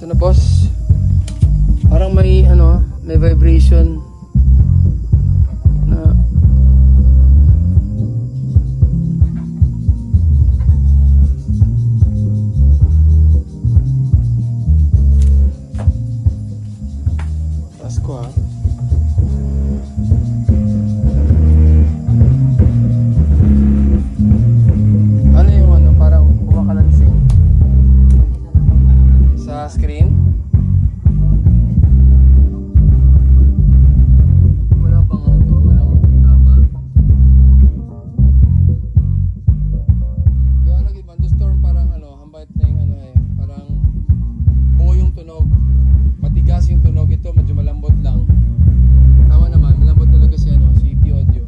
Ito na boss. Parang may ano, may vibration na Pasko ha. Ano yung ano, parang kumakalansing sa screen? Wala bang ano to? Walang tama? Gawa lagi thunderstorm, parang ano, hambait na yung ano eh. Parang buo yung tunog. Matigas yung tunog, ito medyo malambot lang. Tama naman, malambot talaga si ano, si EP Audio.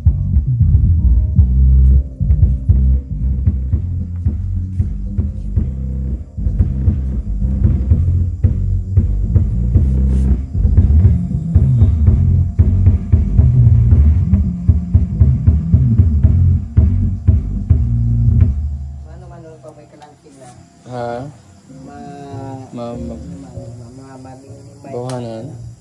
Ano pa may kalangking na Ha? mga Bawahanan.